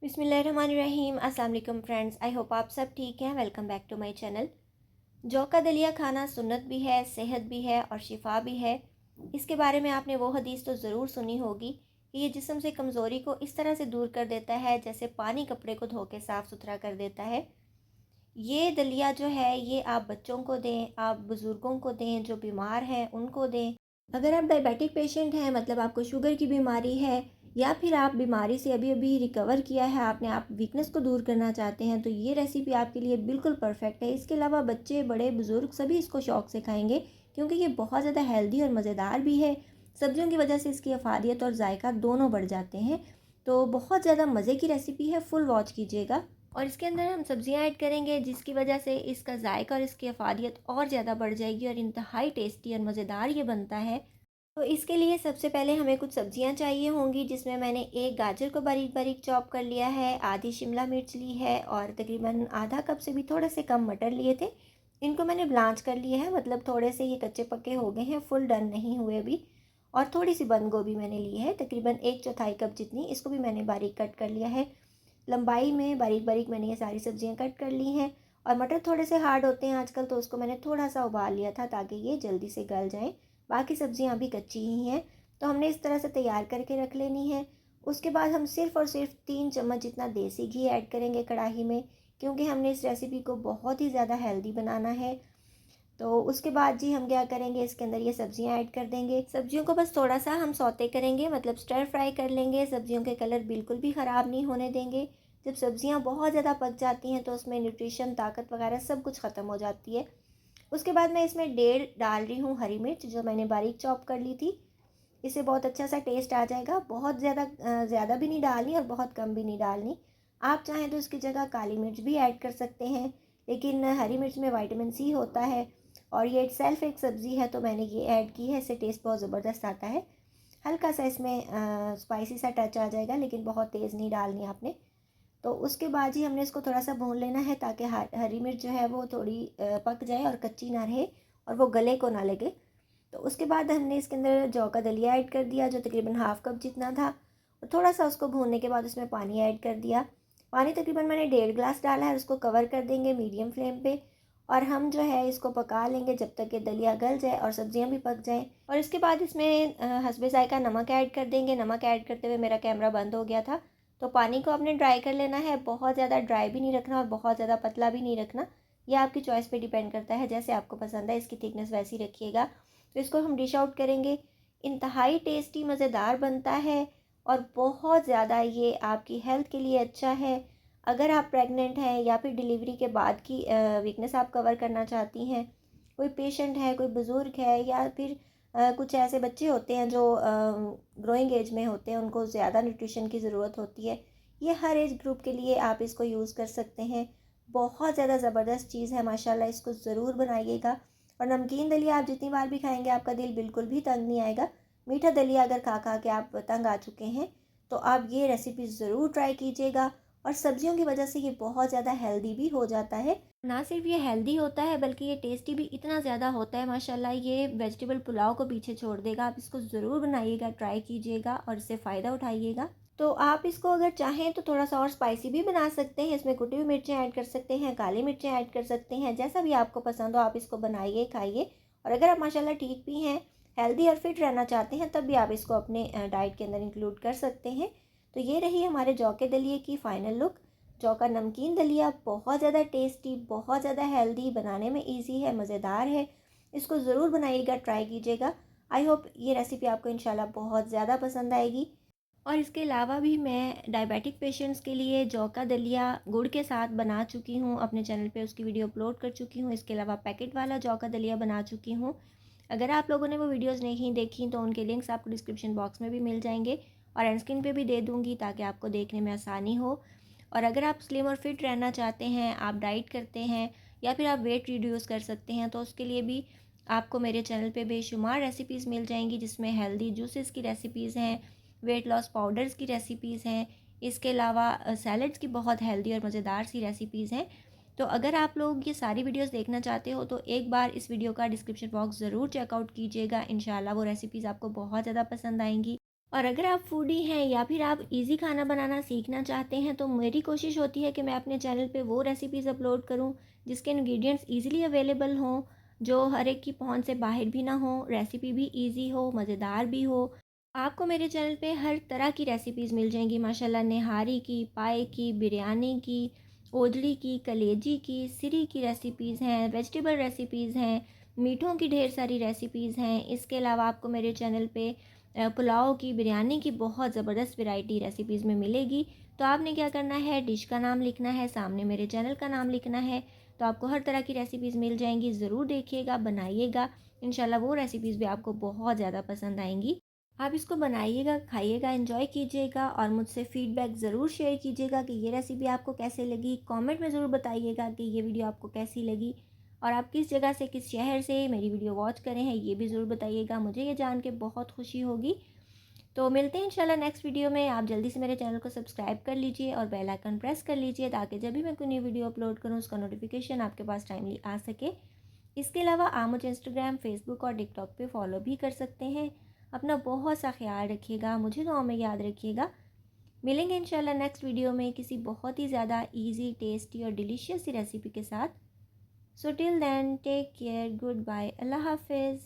बिस्मिल्लाहिर्रहमानिर्रहीम। अस्सलाम वालेकुम फ्रेंड्स, आई होप आप सब ठीक हैं। Welcome back to my channel. जौ का दलिया खाना सुन्नत भी है, सेहत भी है और शिफा भी है। इसके बारे में आपने वो हदीस तो ज़रूर सुनी होगी कि ये जिस्म से कमज़ोरी को इस तरह से दूर कर देता है जैसे पानी कपड़े को धो के साफ़ सुथरा कर देता है। ये दलिया जो है ये आप बच्चों को दें, आप बुज़ुर्गों को दें, जो बीमार हैं उनको दें। अगर आप डायबिटिक पेशेंट हैं, मतलब आपको शुगर की बीमारी है, या फिर आप बीमारी से अभी अभी रिकवर किया है, आपने आप वीकनेस को दूर करना चाहते हैं, तो ये रेसिपी आपके लिए बिल्कुल परफेक्ट है। इसके अलावा बच्चे बड़े बुज़ुर्ग सभी इसको शौक़ से खाएंगे क्योंकि ये बहुत ज़्यादा हेल्दी और मज़ेदार भी है। सब्जियों की वजह से इसकी अफादियत और जायका दोनों बढ़ जाते हैं। तो बहुत ज़्यादा मज़े की रेसिपी है, फुल वॉच कीजिएगा। और इसके अंदर हम सब्जियां ऐड करेंगे जिसकी वजह से इसका जायका और इसकी अफादियत और ज़्यादा बढ़ जाएगी और इंतहाई टेस्टी और मज़ेदार ये बनता है। तो इसके लिए सबसे पहले हमें कुछ सब्जियां चाहिए होंगी, जिसमें मैंने एक गाजर को बारीक बारीक चॉप कर लिया है, आधी शिमला मिर्च ली है और तकरीबन आधा कप से भी थोड़े से कम मटर लिए थे। इनको मैंने ब्लांच कर लिया है, मतलब थोड़े से ये कच्चे पक्के हो गए हैं, फुल डन नहीं हुए अभी। और थोड़ी सी बंद गोभी मैंने ली है, तकरीबन 1/4 कप जितनी, इसको भी मैंने बारीक कट कर लिया है। लंबाई में बारीक बारीक मैंने ये सारी सब्जियां कट कर ली हैं। और मटर थोड़े से हार्ड होते हैं आजकल, तो उसको मैंने थोड़ा सा उबाल लिया था ताकि ये जल्दी से गल जाएं। बाकी सब्जियां अभी कच्ची ही हैं, तो हमने इस तरह से तैयार करके रख लेनी है। उसके बाद हम सिर्फ़ और सिर्फ 3 चम्मच जितना देसी घी ऐड करेंगे कढ़ाई में, क्योंकि हमने इस रेसिपी को बहुत ही ज़्यादा हेल्दी बनाना है। तो उसके बाद जी हम क्या करेंगे, इसके अंदर ये सब्जियां ऐड कर देंगे। सब्जियों को बस थोड़ा सा हम सौते करेंगे, मतलब स्टर फ्राई कर लेंगे। सब्जियों के कलर बिल्कुल भी ख़राब नहीं होने देंगे। जब सब्जियां बहुत ज़्यादा पक जाती हैं तो उसमें न्यूट्रिशन, ताकत वगैरह सब कुछ ख़त्म हो जाती है। उसके बाद मैं इसमें 1.5 डाल रही हूँ हरी मिर्च, जो मैंने बारीक चॉप कर ली थी। इससे बहुत अच्छा सा टेस्ट आ जाएगा। बहुत ज़्यादा भी नहीं डालनी और बहुत कम भी नहीं डालनी। आप चाहें तो इसकी जगह काली मिर्च भी ऐड कर सकते हैं, लेकिन हरी मिर्च में विटामिन सी होता है और ये सेल्फ एक सब्ज़ी है, तो मैंने ये ऐड की है। इससे टेस्ट बहुत ज़बरदस्त आता है। हल्का सा इसमें स्पाइसी सा टच आ जाएगा, लेकिन बहुत तेज़ नहीं डालनी आपने। तो उसके बाद ही हमने इसको थोड़ा सा भून लेना है ताकि हरी मिर्च जो है वो थोड़ी पक जाए और कच्ची ना रहे और वो गले को ना लगे। तो उसके बाद हमने इसके अंदर जौ का दलिया ऐड कर दिया, जो तकरीबन हाफ़ कप जितना था। और थोड़ा सा उसको भूनने के बाद उसमें पानी ऐड कर दिया। पानी तकरीबन मैंने 1.5 गिलास डाला है। उसको कवर कर देंगे मीडियम फ्लेम पे और हम जो है इसको पका लेंगे जब तक कि दलिया गल जाए और सब्जियां भी पक जाएं। और इसके बाद इसमें हस्बे ज़ायका नमक ऐड कर देंगे। नमक ऐड करते हुए मेरा कैमरा बंद हो गया था। तो पानी को आपने ड्राई कर लेना है। बहुत ज़्यादा ड्राई भी नहीं रखना और बहुत ज़्यादा पतला भी नहीं रखना। यह आपकी चॉइस पे डिपेंड करता है, जैसे आपको पसंद है इसकी थिकनेस वैसी रखिएगा। तो इसको हम डिश आउट करेंगे। इंतहाई टेस्टी मज़ेदार बनता है और बहुत ज़्यादा ये आपकी हेल्थ के लिए अच्छा है। अगर आप प्रेग्नेंट हैं या फिर डिलीवरी के बाद की वीकनेस आप कवर करना चाहती हैं, कोई पेशेंट है, कोई बुज़ुर्ग है, या फिर कुछ ऐसे बच्चे होते हैं जो ग्रोइंग एज में होते हैं, उनको ज़्यादा न्यूट्रिशन की ज़रूरत होती है, ये हर एज ग्रुप के लिए आप इसको यूज़ कर सकते हैं। बहुत ज़्यादा ज़बरदस्त चीज़ है माशाल्लाह, इसको ज़रूर बनाइएगा। और नमकीन दलिया आप जितनी बार भी खाएंगे आपका दिल बिल्कुल भी तंग नहीं आएगा। मीठा दलिया अगर खा खा के आप तंग आ चुके हैं, तो आप ये रेसिपी ज़रूर ट्राई कीजिएगा। और सब्जियों की वजह से ये बहुत ज़्यादा हेल्दी भी हो जाता है। ना सिर्फ ये हेल्दी होता है बल्कि ये टेस्टी भी इतना ज़्यादा होता है माशाल्लाह, ये वेजिटेबल पुलाव को पीछे छोड़ देगा। आप इसको ज़रूर बनाइएगा, ट्राई कीजिएगा और इससे फ़ायदा उठाइएगा। तो आप इसको अगर चाहें तो थोड़ा सा और स्पाइसी भी बना सकते हैं। इसमें कुटी हुई मिर्चें ऐड कर सकते हैं, काली मिर्चें ऐड कर सकते हैं, जैसा भी आपको पसंद हो आप इसको बनाइए, खाइए। और अगर आप माशाल्लाह ठीक भी हैं, हेल्दी और फिट रहना चाहते हैं, तब भी आप इसको अपने डाइट के अंदर इंक्लूड कर सकते हैं। तो ये रही हमारे जौ के दलिए की फ़ाइनल लुक। जौ का नमकीन दलिया बहुत ज़्यादा टेस्टी, बहुत ज़्यादा हेल्दी, बनाने में इजी है, मज़ेदार है। इसको ज़रूर बनाइएगा, ट्राई कीजिएगा। आई होप ये रेसिपी आपको इंशाल्लाह बहुत ज़्यादा पसंद आएगी। और इसके अलावा भी मैं डायबिटिक पेशेंट्स के लिए जौ का दलिया गुड़ के साथ बना चुकी हूँ, अपने चैनल पे उसकी वीडियो अपलोड कर चुकी हूँ। इसके अलावा पैकेट वाला जौ का दलिया बना चुकी हूँ। अगर आप लोगों ने वो वीडियोस नहीं देखी तो उनके लिंक्स आपको डिस्क्रिप्शन बॉक्स में भी मिल जाएंगे और एंड स्क्रीन पे भी दे दूँगी, ताकि आपको देखने में आसानी हो। और अगर आप स्लिम और फिट रहना चाहते हैं, आप डाइट करते हैं या फिर आप वेट रिड्यूस कर सकते हैं, तो उसके लिए भी आपको मेरे चैनल पे बेशुमार रेसिपीज़ मिल जाएंगी, जिसमें हेल्दी जूसेस की रेसिपीज़ हैं, वेट लॉस पाउडर्स की रेसिपीज़ हैं। इसके अलावा सैलड्स की बहुत हेल्दी और मज़ेदार सी रेसिपीज़ हैं। तो अगर आप लोग ये सारी वीडियोस देखना चाहते हो तो एक बार इस वीडियो का डिस्क्रिप्शन बॉक्स ज़रूर चेकआउट कीजिएगा। इंशाल्लाह वो रेसिपीज़ आपको बहुत ज़्यादा पसंद आएंगी। और अगर आप फूडी हैं या फिर आप इजी खाना बनाना सीखना चाहते हैं, तो मेरी कोशिश होती है कि मैं अपने चैनल पे वो रेसिपीज़ अपलोड करूं जिसके इंग्रेडिएंट्स इजीली अवेलेबल हों, जो हर एक की पहुंच से बाहर भी ना हो, रेसिपी भी इजी हो, मज़ेदार भी हो। आपको मेरे चैनल पे हर तरह की रेसिपीज़ मिल जाएंगी माशाल्लाह। निहारी की, पाए की, बिरयानी की, ओदली की, कलेजी की, सिरी की रेसिपीज़ हैं, वेजिटेबल रेसिपीज़ हैं, मीठों की ढेर सारी रेसिपीज़ हैं। इसके अलावा आपको मेरे चैनल पे पुलाव की, बिरयानी की बहुत ज़बरदस्त वैरायटी रेसिपीज़ में मिलेगी। तो आपने क्या करना है, डिश का नाम लिखना है, सामने मेरे चैनल का नाम लिखना है, तो आपको हर तरह की रेसिपीज़ मिल जाएंगी। ज़रूर देखिएगा, बनाइएगा, इंशाल्लाह वो रेसिपीज़ भी आपको बहुत ज़्यादा पसंद आएंगी। आप इसको बनाइएगा, खाइएगा, एंजॉय कीजिएगा और मुझसे फ़ीडबैक ज़रूर शेयर कीजिएगा कि ये रेसिपी आपको कैसे लगी। कमेंट में ज़रूर बताइएगा कि ये वीडियो आपको कैसी लगी, और आप किस जगह से, किस शहर से मेरी वीडियो वॉच करें हैं, ये भी ज़रूर बताइएगा। मुझे ये जान के बहुत खुशी होगी। तो मिलते हैं इंशाल्लाह नेक्स्ट वीडियो में। आप जल्दी से मेरे चैनल को सब्सक्राइब कर लीजिए और बेल आइकन प्रेस कर लीजिए, ताकि जब भी मैं कोई नई वीडियो अपलोड करूँ उसका नोटिफिकेशन आपके पास टाइमली आ सके। इसके अलावा आप मुझे इंस्टाग्राम, फेसबुक और टिकटॉक पे फॉलो भी कर सकते हैं। अपना बहुत सा ख्याल रखिएगा, मुझे दुआ में याद रखिएगा। मिलेंगे इंशाल्लाह नेक्स्ट वीडियो में किसी बहुत ही ज़्यादा ईजी, टेस्टी और डिलीशियस सी रेसिपी के साथ। So till then take care, goodbye, अल्लाह हाफिज़।